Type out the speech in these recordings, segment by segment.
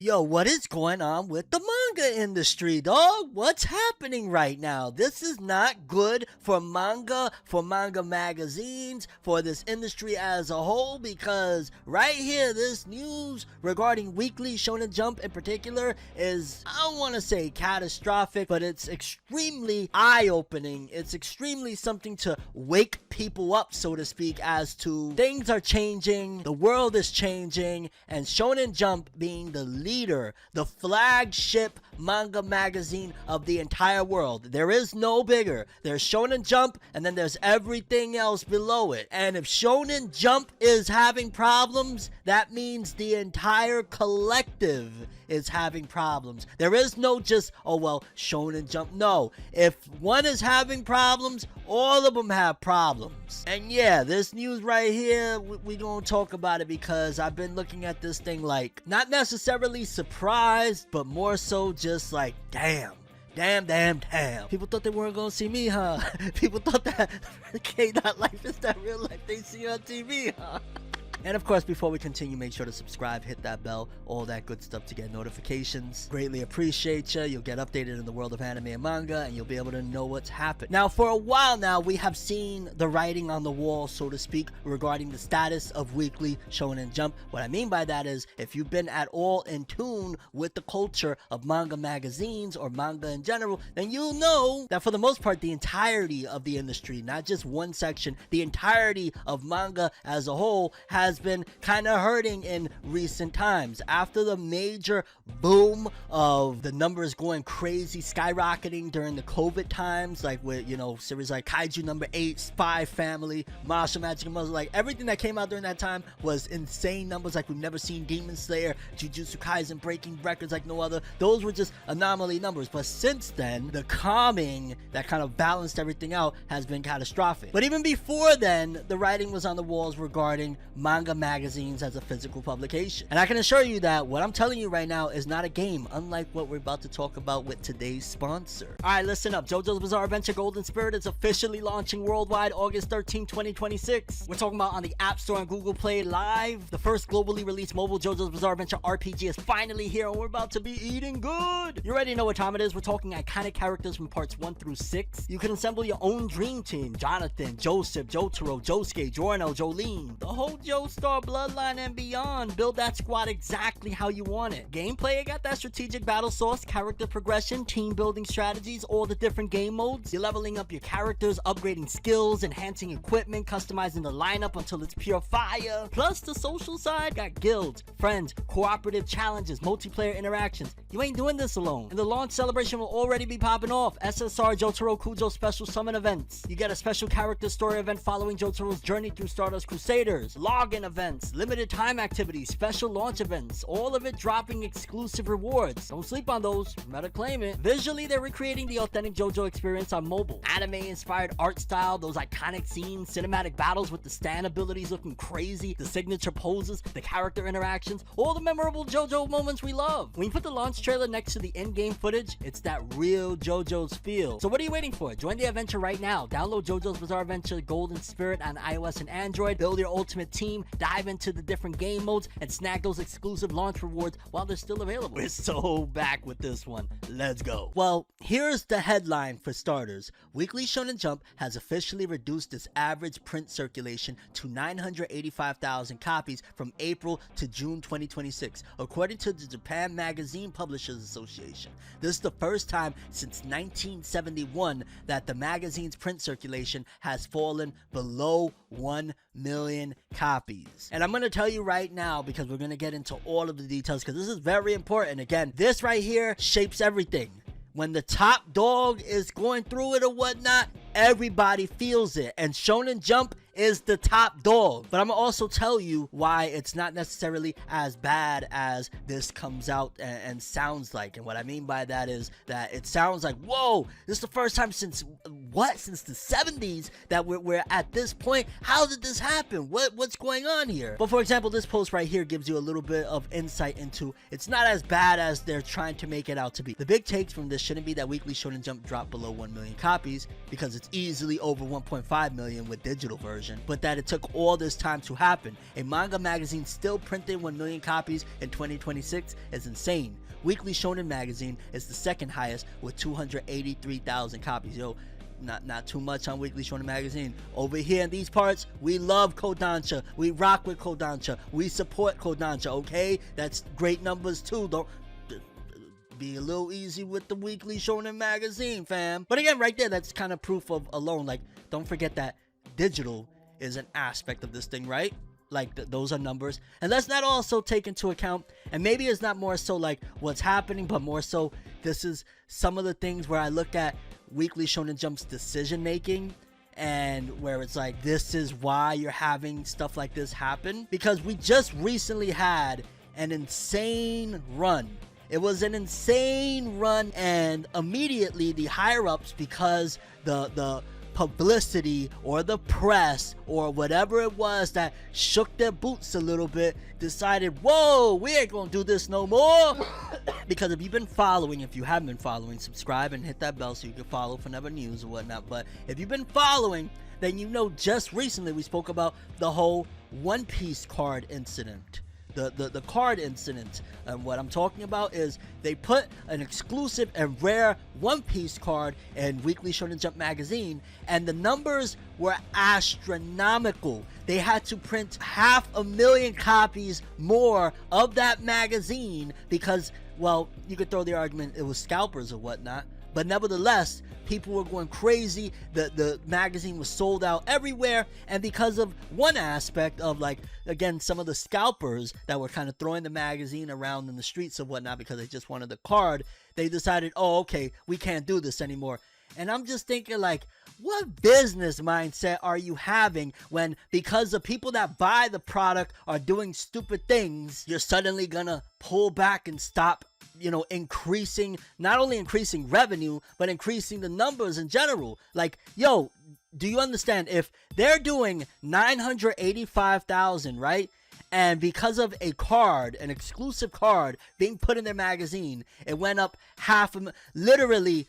Yo, what is going on with the manga industry, dog? What's happening right now? This is not good for manga magazines, for this industry as a whole, because right here, this news regarding Weekly Shonen Jump in particular is, I don't want to say catastrophic, but it's extremely eye-opening. It's extremely something to wake people up, so to speak, as to things are changing, the world is changing, and Shonen Jump being the leader, the flagship manga magazine of the entire world. There is no bigger. There's Shonen Jump, and then there's everything else below it. And if Shonen Jump is having problems, that means the entire collective is having problems. There is no just, oh well, Shonen Jump. No. If one is having problems, all of them have problems. And yeah, this news right here, we gonna talk about it because I've been looking at this thing like, not necessarily surprised, but more so just like, damn. Damn. People thought they weren't gonna see me, huh? People thought that K-Dot life is that real life they see on TV, huh? And of course, before we continue, make sure to subscribe, hit that bell, all that good stuff to get notifications. Greatly appreciate you. You'll get updated in the world of anime and manga, and you'll be able to know what's happened. Now, for a while now, we have seen the writing on the wall, so to speak, regarding the status of Weekly Shonen Jump. What I mean by that is, if you've been at all in tune with the culture of manga magazines or manga in general, then you'll know that for the most part, the entirety of the industry, not just one section, the entirety of manga as a whole has been kind of hurting in recent times. After the major boom of the numbers going crazy, skyrocketing during the COVID times, like with, series like Kaiju number 8, Spy Family, Martial Magic and Muzzle, like everything that came out during that time was insane numbers like we've never seen. Demon Slayer, Jujutsu Kaisen breaking records like no other. Those were just anomaly numbers. But since then, the calming that kind of balanced everything out has been catastrophic. But even before then, the writing was on the walls regarding manga magazines as a physical publication. And I can assure you that what I'm telling you right now is not a game, unlike what we're about to talk about with today's sponsor. Alright, listen up. JoJo's Bizarre Adventure Golden Spirit is officially launching worldwide August 13, 2026. We're talking about on the App Store and Google Play Live. The first globally released mobile JoJo's Bizarre Adventure RPG is finally here, and we're about to be eating good. You already know what time it is. We're talking iconic characters from parts 1 through 6. You can assemble your own dream team. Jonathan, Joseph, Jotaro, Josuke, Giorno, Jolene, the whole Joestar bloodline and beyond. Build that squad exactly how you want it. Gameplay, got that strategic battle source, character progression, team building strategies, all the different game modes. You're leveling up your characters, upgrading skills, enhancing equipment, customizing the lineup until it's pure fire. Plus the social side, got guilds, friends, cooperative challenges, multiplayer interactions. You ain't doing this alone. And the launch celebration will already be popping off. SSR Jotaro Kujo special summon events. You get a special character story event following Jotaro's journey through Stardust Crusaders. Login events, limited time activities, special launch events, all of it dropping exclusive rewards. Don't sleep on those, you better claim it. Visually, they're recreating the authentic JoJo experience on mobile. Anime-inspired art style, those iconic scenes, cinematic battles with the stand abilities looking crazy, the signature poses, the character interactions, all the memorable JoJo moments we love. When you put the launch trailer next to the in-game footage, it's that real JoJo's feel. So what are you waiting for? Join the adventure right now. Download JoJo's Bizarre Adventure Golden Spirit on iOS and Android. Build your ultimate team, dive into the different game modes, and snag those exclusive launch rewards while they're still available. We're so back with this one. Let's go. Well, here's the headline for starters. Weekly Shonen Jump has officially reduced its average print circulation to 985,000 copies from April to June 2026, according to the Japan Magazine Publishers Association. This is the first time since 1971 that the magazine's print circulation has fallen below 1 million copies. And I'm going to tell you right now, because we're going to get into all of the details, because this is very important. Again, this right here shapes everything. When the top dog is going through it or whatnot, everybody feels it. And Shonen Jump is the top dog. But I'm gonna also tell you why it's not necessarily as bad as this comes out and sounds like. And what I mean by that is that it sounds like, whoa, this is the first time since since the 70s that we're at this point? How did this happen? What's going on here? But for example, this post right here gives you a little bit of insight into it's not as bad as they're trying to make it out to be. The big takes from this shouldn't be that Weekly Shonen Jump dropped below 1 million copies, because it's easily over 1.5 million with digital version, but that it took all this time to happen. A manga magazine still printing 1 million copies in 2026 is insane. Weekly Shonen Magazine is the second highest with 283,000 copies. Yo, not too much on Weekly Shonen Magazine. Over here in these parts, we love Kodansha. We rock with Kodansha. We support Kodansha, okay? That's great numbers too. Don't be a little easy with the Weekly Shonen Magazine, fam. But again, right there, that's kind of proof of alone. Like, don't forget that digital is an aspect of this thing, right? Like, those are numbers. And let's not also take into account, and maybe it's not more so like what's happening, but more so this is some of the things where I look at Weekly Shonen Jump's decision making, and where it's like, this is why you're having stuff like this happen. Because we just recently had an insane run. It was an insane run, and immediately the higher ups, because the publicity or the press or whatever it was that shook their boots a little bit, decided, whoa, we ain't gonna do this no more. Because if you've been following, if you haven't been following, subscribe and hit that bell so you can follow Fornever News or whatnot. But if you've been following, then you know just recently we spoke about the whole One Piece card incident. The card incident, and what I'm talking about is they put an exclusive and rare One Piece card in Weekly Shonen Jump magazine, and the numbers were astronomical. They had to print 500,000 copies more of that magazine because, well, you could throw the argument it was scalpers or whatnot, but nevertheless, people were going crazy. The magazine was sold out everywhere, and because of one aspect of, like, again, some of the scalpers that were kind of throwing the magazine around in the streets and whatnot because they just wanted the card, they decided, oh, okay, we can't do this anymore. And I'm just thinking, like, what business mindset are you having when, because the people that buy the product are doing stupid things, you're suddenly gonna pull back and stop, you know, not only increasing revenue, but increasing the numbers in general? Like, yo, do you understand? If they're doing 985,000, right? And because of a card, an exclusive card being put in their magazine, it went up literally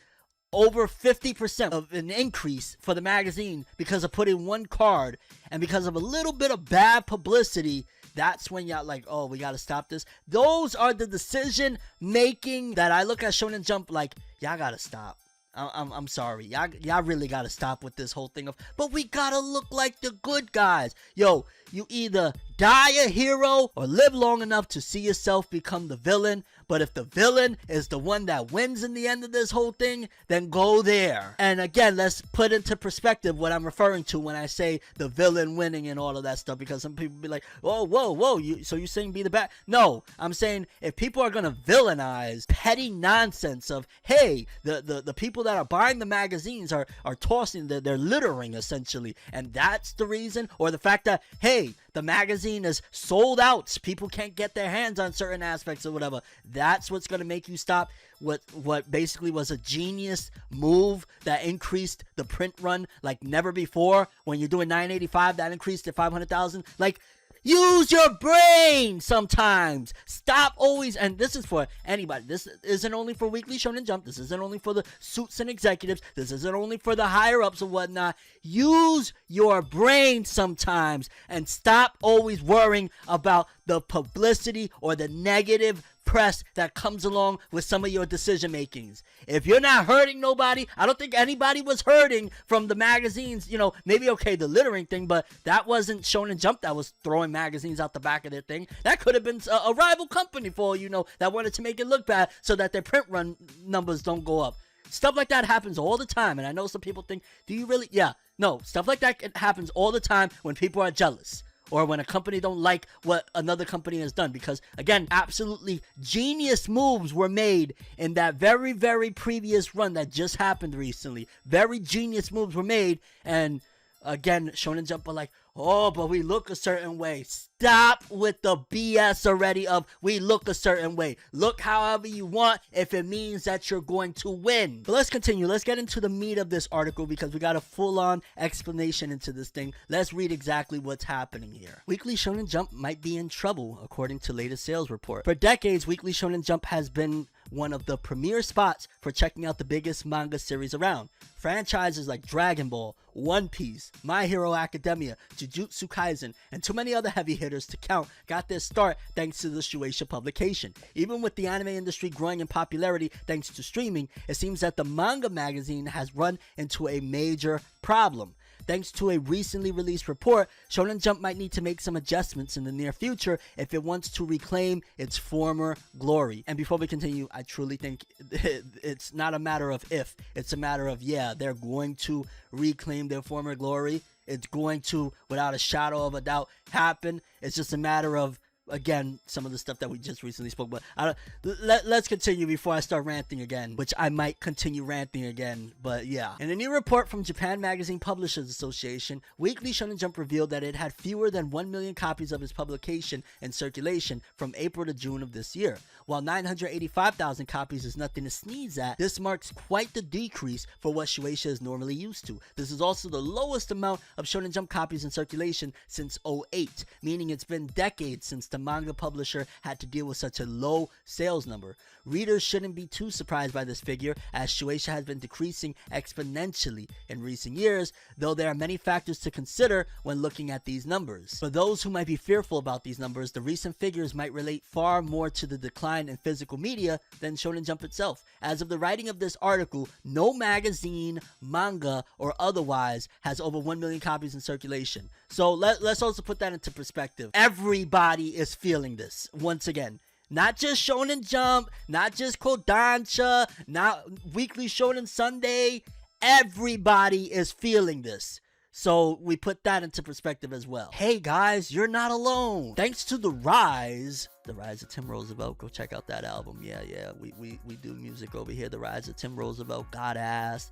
over 50% of an increase for the magazine because of putting one card, and because of a little bit of bad publicity. That's when y'all like, oh, we gotta stop this. Those are the decision making that I look at Shonen Jump like, y'all gotta stop. I'm sorry, y'all really gotta stop with this whole thing of, but we gotta look like the good guys. Yo, you either die a hero or live long enough to see yourself become the villain. But if the villain is the one that wins in the end of this whole thing, then go there. And again, let's put into perspective what I'm referring to when I say the villain winning and all of that stuff, because some people be like, whoa, so you're saying be the bad? No, I'm saying if people are gonna villainize petty nonsense of, hey, the people that are buying the magazines are tossing, they're littering essentially, and that's the reason, or the fact that, hey, the magazine is sold out, people can't get their hands on certain aspects or whatever, that's what's going to make you stop what basically was a genius move that increased the print run like never before. When you're doing 985, that increased to 500,000. Like, use your brain sometimes. Stop always, and this is for anybody. This isn't only for Weekly Shonen Jump. This isn't only for the suits and executives. This isn't only for the higher ups and whatnot. Use your brain sometimes and stop always worrying about the publicity or the negative press that comes along with some of your decision makings. If you're not hurting nobody, I don't think anybody was hurting from the magazines. You know, maybe okay, the littering thing, but that wasn't Shonen Jump that was throwing magazines out the back of their thing. That could have been a rival company for, you know, that wanted to make it look bad so that their print run numbers don't go up. Stuff like that happens all the time, and I know some people think, do you really? Yeah, no, stuff like that happens all the time when people are jealous, or when a company don't like what another company has done. Because, again, absolutely genius moves were made in that very, very previous run that just happened recently. Very genius moves were made, and again, Shonen Jump are like, Oh, but we look a certain way. Stop with the BS already of we look a certain way. Look however you want if it means that you're going to win. But let's continue. Let's get into the meat of this article because we got a full-on explanation into this thing. Let's read exactly what's happening here. Weekly Shonen Jump might be in trouble, according to latest sales report. For decades, Weekly Shonen Jump has been one of the premier spots for checking out the biggest manga series around. Franchises like Dragon Ball, One Piece, My Hero Academia, Jujutsu Kaisen, and too many other heavy hitters to count got their start thanks to the Shueisha publication. Even with the anime industry growing in popularity thanks to streaming, it seems that the manga magazine has run into a major problem. Thanks to a recently released report, Shonen Jump might need to make some adjustments in the near future if it wants to reclaim its former glory. And before we continue, I truly think it's not a matter of if, it's a matter of yeah, they're going to reclaim their former glory. It's going to, without a shadow of a doubt, happen. It's just a matter of, again, some of the stuff that we just recently spoke about. Let's continue before I start ranting again, which I might continue ranting again, but yeah. In a new report from Japan Magazine Publishers Association, Weekly Shonen Jump revealed that it had fewer than 1 million copies of its publication in circulation from April to June of this year. While 985,000 copies is nothing to sneeze at, this marks quite the decrease for what Shueisha is normally used to. This is also the lowest amount of Shonen Jump copies in circulation since 2008, meaning it's been decades since the manga publisher had to deal with such a low sales number. Readers shouldn't be too surprised by this figure, as Shueisha has been decreasing exponentially in recent years, though there are many factors to consider when looking at these numbers. For those who might be fearful about these numbers, the recent figures might relate far more to the decline in physical media than Shonen Jump itself. As of the writing of this article, no magazine, manga, or otherwise has over 1 million copies in circulation. So let's also put that into perspective. Everybody is feeling this once again. Not just Shonen Jump, not just Kodansha, not Weekly Shonen Sunday. Everybody is feeling this. So we put that into perspective as well. Hey guys, you're not alone. Thanks to The Rise of Tim Roosevelt. Go check out that album. Yeah, we do music over here. The Rise of Tim Roosevelt, God-ass.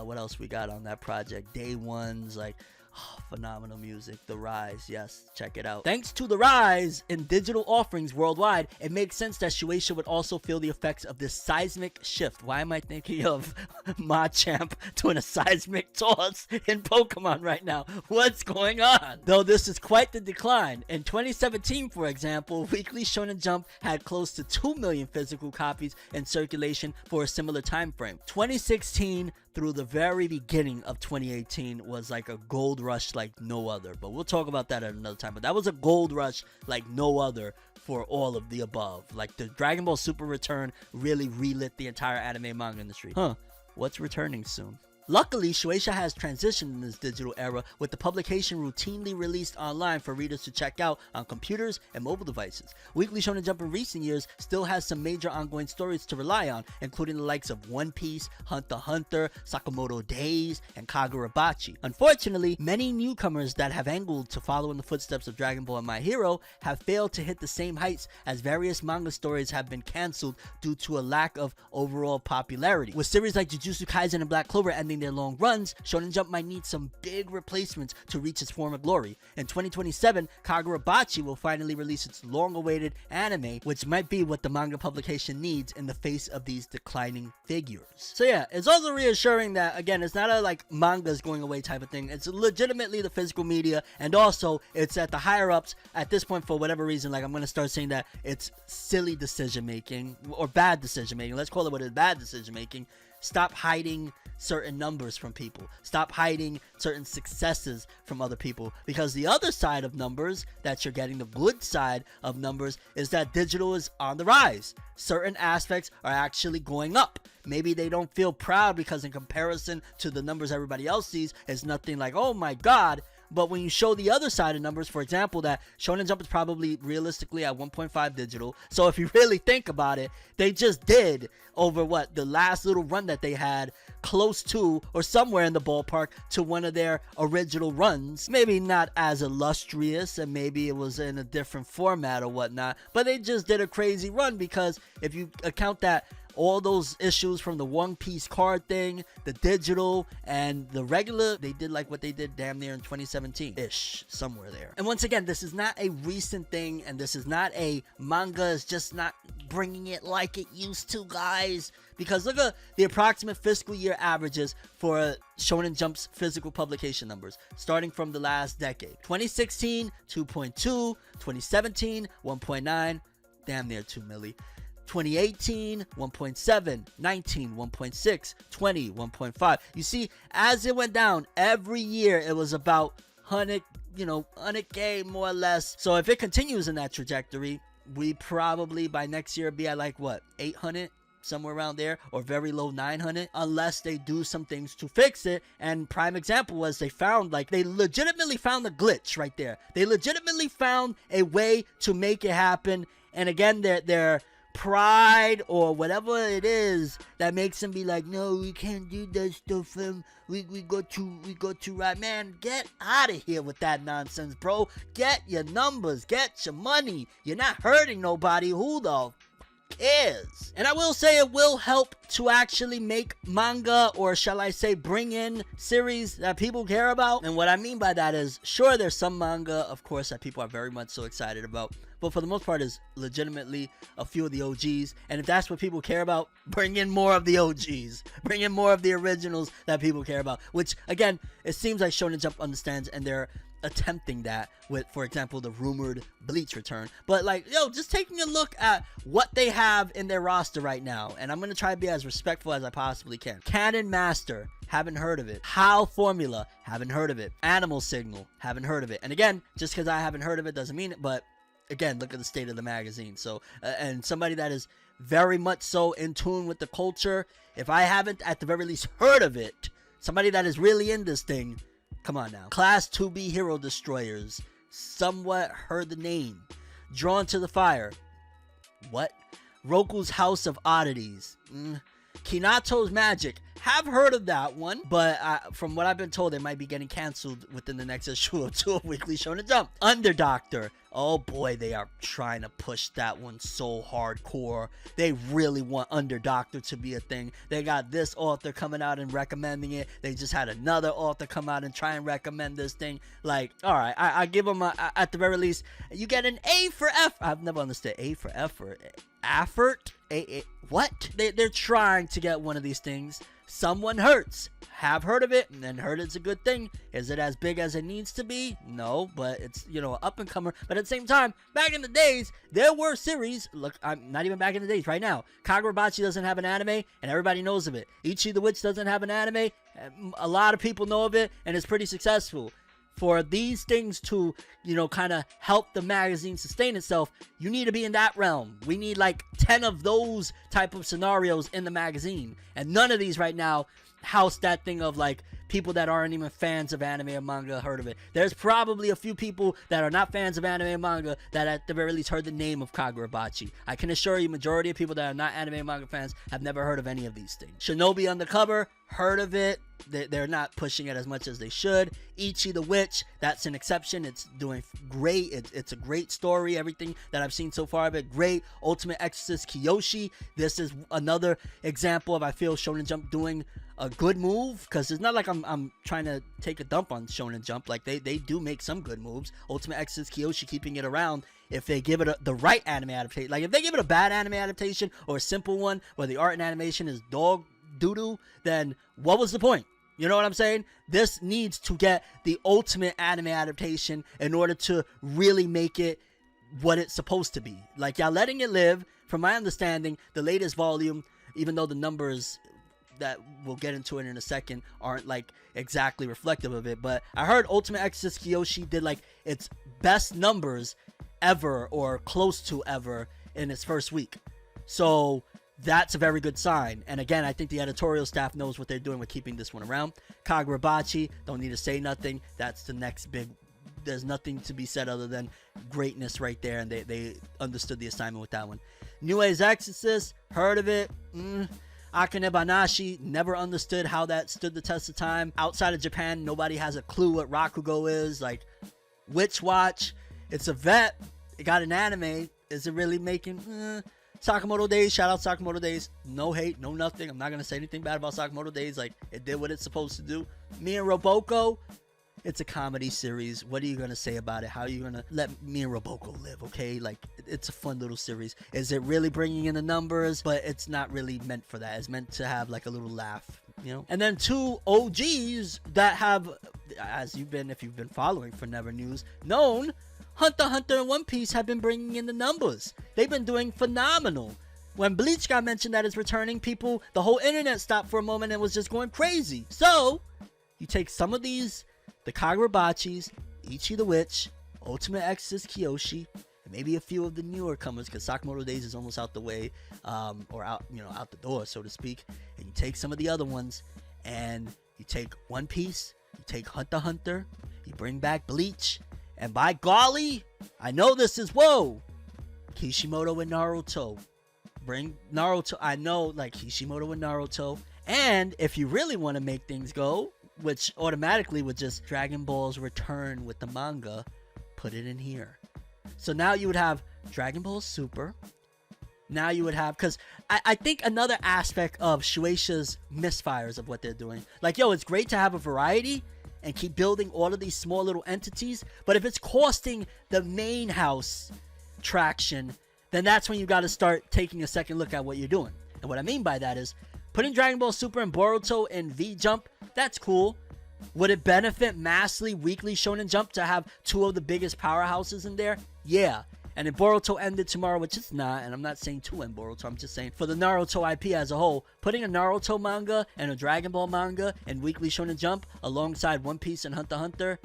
What else we got on that project? Day Ones, like... phenomenal music. The Rise, yes, check it out. Thanks to the rise in digital offerings worldwide, it makes sense that Shueisha would also feel the effects of this seismic shift. Why am I thinking of Machamp doing a seismic toss in Pokemon right now? What's going on? Though this is quite the decline. In 2017, for example, Weekly Shonen Jump had close to 2 million physical copies in circulation for a similar time frame. 2016 through the very beginning of 2018 was like a gold rush like no other, but we'll talk about that at another time. But that was a gold rush like no other for all of the above. Like the Dragon Ball Super return really relit the entire anime manga industry. What's returning soon? Luckily, Shueisha has transitioned in this digital era, with the publication routinely released online for readers to check out on computers and mobile devices. Weekly Shonen Jump in recent years still has some major ongoing stories to rely on, including the likes of One Piece, Hunter x Hunter, Sakamoto Days, and Kagurabachi. Unfortunately, many newcomers that have angled to follow in the footsteps of Dragon Ball and My Hero have failed to hit the same heights, as various manga stories have been cancelled due to a lack of overall popularity. With series like Jujutsu Kaisen and Black Clover ending their long runs, Shonen Jump might need some big replacements to reach its former glory. In 2027, Kagurabachi will finally release its long-awaited anime, which might be what the manga publication needs in the face of these declining figures. So yeah, it's also reassuring that, again, it's not a like manga's going away type of thing. It's legitimately the physical media, and also it's at the higher ups at this point for whatever reason. Like, I'm going to start saying that it's silly decision making or bad decision making. Let's call it what it is, bad decision making. Stop hiding certain numbers from people. Stop hiding certain successes from other people, because the other side of numbers that you're getting, the good side of numbers, is that digital is on the rise. Certain aspects are actually going up. Maybe they don't feel proud because in comparison to the numbers everybody else sees, it's nothing like, oh my god. But when you show the other side of numbers, for example, that Shonen Jump is probably realistically at 1.5 digital. So if you really think about it, they just did over what the last little run that they had, close to or somewhere in the ballpark to one of their original runs. Maybe not as illustrious, and maybe it was in a different format or whatnot, but they just did a crazy run, because if you account that all those issues from the One Piece card thing, the digital, and the regular, they did like what they did damn near in 2017-ish, somewhere there. And once again, this is not a recent thing, and this is not a manga is just not bringing it like it used to, guys. Because look at the approximate fiscal year averages for Shonen Jump's physical publication numbers, starting from the last decade. 2016, 2.2. 2017, 1.9. Damn near 2 milli. 2018, 1.7. 19, 1.6. 20, 1.5. You see, as it went down, every year it was about 100K more or less. So if it continues in that trajectory, we probably by next year be at like what, 800? Somewhere around there, or very low 900, unless they do some things to fix it. And prime example was they legitimately found the glitch right there. They legitimately found a way to make it happen. And again, their pride or whatever it is that makes them be like, no, we can't do that stuff, we got to right. Man, get out of here with that nonsense, bro. Get your numbers, get your money. You're not hurting nobody. Who the is. And I will say it will help to actually make manga, or shall I say bring in series that people care about. And what I mean by that is, sure, there's some manga, of course, that people are very much so excited about, but for the most part is legitimately a few of the OGs. And if that's what people care about, bring in more of the OGs. Bring in more of the originals that people care about. Which, again, it seems like Shonen Jump understands, and they're attempting that with, for example, the rumored Bleach return. But like, just taking a look at what they have in their roster right now, and I'm gonna try to be as respectful as I possibly can. Canon Master, haven't heard of it. HAL Formula, haven't heard of it. Animal Signal, haven't heard of it. And again, just because I haven't heard of it doesn't mean it, but again, look at the state of the magazine. So and somebody that is very much so in tune with the culture, if I haven't at the very least heard of it, somebody that is really in this thing, come on now. Class 2B Hero Destroyers, somewhat heard the name. Drawn to the Fire, what? Roku's House of Oddities, Kinato's Magic, have heard of that one, but from what I've been told, it might be getting canceled within the next issue or two of Weekly Shonen Jump. Underdoctor, oh boy, they are trying to push that one so hardcore. They really want Underdoctor to be a thing. They got this author coming out and recommending it. They just had another author come out and try and recommend this thing. Like, all right, I give them at the very least, you get an A for F. I've never understood A for effort. Effort? What? They're trying to get one of these things. Someone Hurts, have heard of it, and then heard it's a good thing. Is it as big as it needs to be? No, but it's, an up-and-comer. But at the same time, back in the days, there were series. Look, I'm not even back in the days, right now. Kagurabachi doesn't have an anime, and everybody knows of it. Ichi the Witch doesn't have an anime. A lot of people know of it, and it's pretty successful. For these things to, kind of help the magazine sustain itself, you need to be in that realm. We need like 10 of those type of scenarios in the magazine. And none of these right now house that thing of like people that aren't even fans of anime or manga heard of it. There's probably a few people that are not fans of anime and manga that at the very least heard the name of Kagurabachi. I can assure you, majority of people that are not anime and manga fans have never heard of any of these things. Shinobi Undercover, heard of it. They're not pushing it as much as they should. Ichi the Witch, that's an exception. It's doing great. It's a great story. Everything that I've seen so far of it, great. Ultimate Exorcist Kiyoshi, this is another example of, I feel, Shonen Jump doing a good move, because it's not like I'm trying to take a dump on Shonen Jump. Like, they do make some good moves. Ultimate Exorcist Kiyoshi keeping it around if they give it the right anime adaptation. Like, if they give it a bad anime adaptation or a simple one where the art and animation is dog doo-doo, then what was the point? You know what I'm saying? This needs to get the ultimate anime adaptation in order to really make it what it's supposed to be. Like, y'all letting it live. From my understanding, the latest volume, even though the numbers that we'll get into it in a second aren't like exactly reflective of it, but I heard Ultimate Exorcist Kiyoshi did like its best numbers ever, or close to ever, in its first week. So that's a very good sign. And again, I think the editorial staff knows what they're doing with keeping this one around. Kagurabachi, don't need to say nothing. That's the next big, there's nothing to be said other than greatness right there, and they understood the assignment with that one. New Age Exorcist, heard of it. Akane Banashi, never understood how that stood the test of time. Outside of Japan, nobody has a clue what Rakugo is. Like, Witch Watch, it's a vet. It got an anime. Is it really making... Sakamoto Days, shout out Sakamoto Days. No hate, no nothing. I'm not going to say anything bad about Sakamoto Days. Like, it did what it's supposed to do. Me and Roboko, it's a comedy series. What are you going to say about it? How are you going to let me and Roboko live, okay? Like, it's a fun little series. Is it really bringing in the numbers? But it's not really meant for that. It's meant to have, like, a little laugh, you know? And then two OGs that have, if you've been following ForneverWorld News, known, Hunter x Hunter and One Piece have been bringing in the numbers. They've been doing phenomenal. When Bleach got mentioned that it's returning, the whole internet stopped for a moment and was just going crazy. So, you take some of these, the Kagurabachis, Ichi the Witch, Ultimate Exorcist Kyoshi, and maybe a few of the newer comers, because Sakamoto Days is almost out the way, or out the door, so to speak. And you take some of the other ones, and you take One Piece, you take Hunter x Hunter, you bring back Bleach, and by golly, I know this is Kishimoto and Naruto. Bring Naruto. I know, like, Kishimoto and Naruto. And if you really want to make things go, which automatically would just Dragon Ball's return with the manga, put it in here. So now you would have Dragon Ball Super. Now you would have, because I think another aspect of Shueisha's misfires of what they're doing, like, yo, it's great to have a variety and keep building all of these small little entities, but if it's costing the main house traction, then that's when you got to start taking a second look at what you're doing. And what I mean by that is putting Dragon Ball Super and Boruto and V-Jump, that's cool. Would it benefit massively Weekly Shonen Jump to have two of the biggest powerhouses in there? Yeah. And if Boruto ended tomorrow, which it's not, and I'm not saying to end Boruto, I'm just saying for the Naruto IP as a whole, putting a Naruto manga and a Dragon Ball manga and Weekly Shonen Jump alongside One Piece and Hunter x Hunter,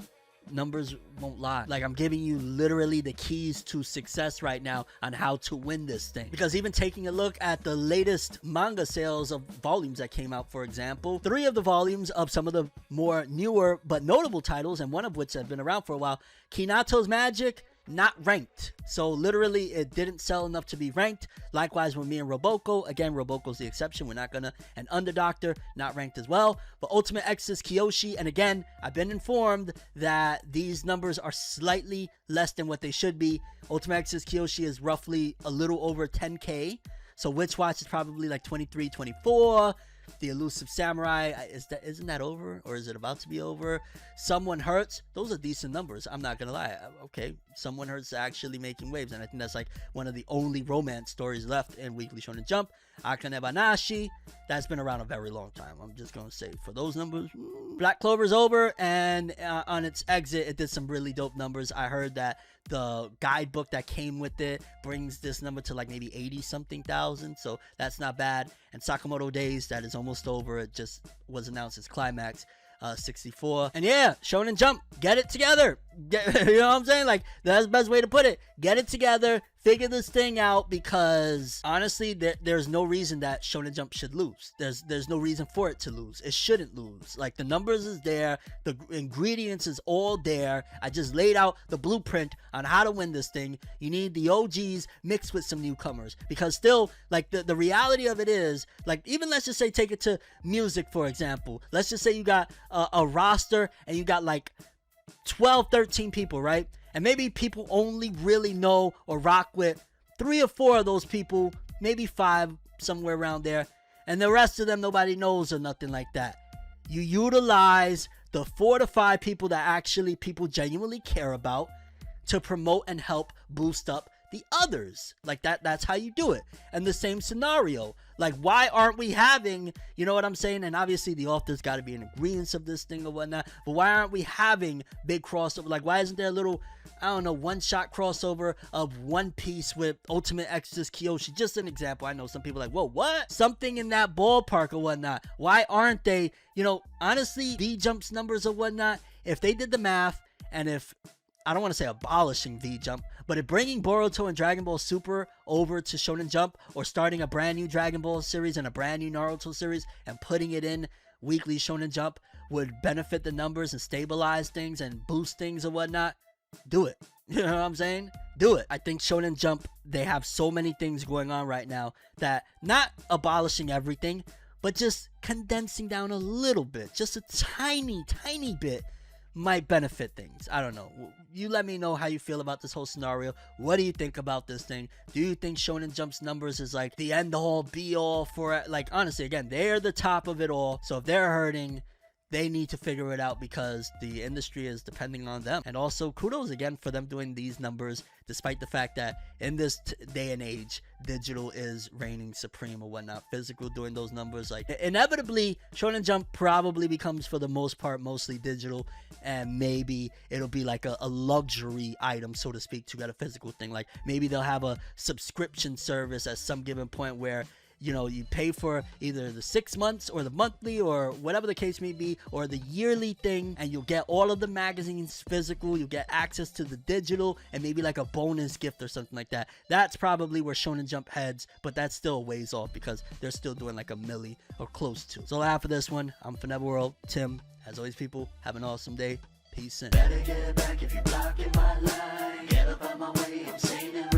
numbers won't lie. Like, I'm giving you literally the keys to success right now on how to win this thing. Because even taking a look at the latest manga sales of volumes that came out, for example, 3 of the volumes of some of the more newer but notable titles, and one of which have been around for a while, Hinata's Magic, not ranked. So literally it didn't sell enough to be ranked. Likewise with me and Roboko. Again, Roboko's the exception. We're not gonna. And Underdoctor, not ranked as well. But Ultimate Exorcist Kyoshi, and again, I've been informed that these numbers are slightly less than what they should be. Ultimate Exorcist Kyoshi is roughly a little over 10k. So Witch Watch is probably like 23, 24. The Elusive Samurai, isn't that over? Or is it about to be over? Someone Hurts, those are decent numbers. I'm not gonna lie. Okay, Someone Hurts actually making waves, and I think that's like one of the only romance stories left in Weekly Shonen Jump. Akane Banashi, that's been around a very long time. I'm just gonna say for those numbers, Black Clover's over, and on its exit, it did some really dope numbers. I heard that the guidebook that came with it brings this number to like maybe 80 something thousand, so that's not bad. And Sakamoto Days, that is almost over. It just was announced its climax, 64. And yeah, Shonen Jump, get it together. You know what I'm saying? Like, that's the best way to put it. Get it together, figure this thing out, because honestly, there's no reason that Shonen Jump should lose. There's no reason for it to lose. It shouldn't lose. Like, the numbers is there, the ingredients is all there. I just laid out the blueprint on how to win this thing. You need the OGs mixed with some newcomers, because still, like, the reality of it is, like, even let's just say take it to music, for example. Let's just say you got a roster and you got like 12, 13 people, right? And maybe people only really know or rock with 3 or 4 of those people, maybe 5, somewhere around there. And the rest of them, nobody knows or nothing like that. You utilize the 4 to 5 people that actually people genuinely care about to promote and help boost up the others. Like, that's how you do it. And the same scenario, like, why aren't we having, you know what I'm saying? And obviously the author's got to be in agreement of this thing or whatnot, but why aren't we having big crossover? Like, why isn't there a little, I don't know, one-shot crossover of One Piece with Ultimate Exorcist Kyoshi? Just an example. I know some people are like, whoa, what? Something in that ballpark or whatnot. Why aren't they, you know, honestly, V-Jump's numbers or whatnot, if they did the math, and if, I don't want to say abolishing V-Jump, but if bringing Boruto and Dragon Ball Super over to Shonen Jump, or starting a brand new Dragon Ball series and a brand new Naruto series and putting it in Weekly Shonen Jump would benefit the numbers and stabilize things and boost things or whatnot, do it. You know what I'm saying? Do it. I think Shonen Jump, they have so many things going on right now that not abolishing everything, but just condensing down a little bit, just a tiny bit, might benefit things. I don't know. You let me know how you feel about this whole scenario. What do you think about this thing? Do you think Shonen Jump's numbers is like the end all be all for it? Like, honestly, again, they're the top of it all. So if they're hurting, they need to figure it out because the industry is depending on them. And also, kudos again for them doing these numbers, despite the fact that in this day and age, digital is reigning supreme or whatnot. Physical doing those numbers, like, inevitably, Shonen Jump probably becomes, for the most part, mostly digital. And maybe it'll be like a luxury item, so to speak, to get a physical thing. Like, maybe they'll have a subscription service at some given point where, you know, you pay for either the 6 months or the monthly or whatever the case may be, or the yearly thing, and you'll get all of the magazines physical, you'll get access to the digital, and maybe like a bonus gift or something like that. That's probably where Shonen Jump heads, but that's still a ways off because they're still doing like a milli or close to. So after this one, I'm ForneverWorld, Tim. As always, people, have an awesome day. Peace in. Better get back if you're blocking my line. Get up out my way, I'm saying it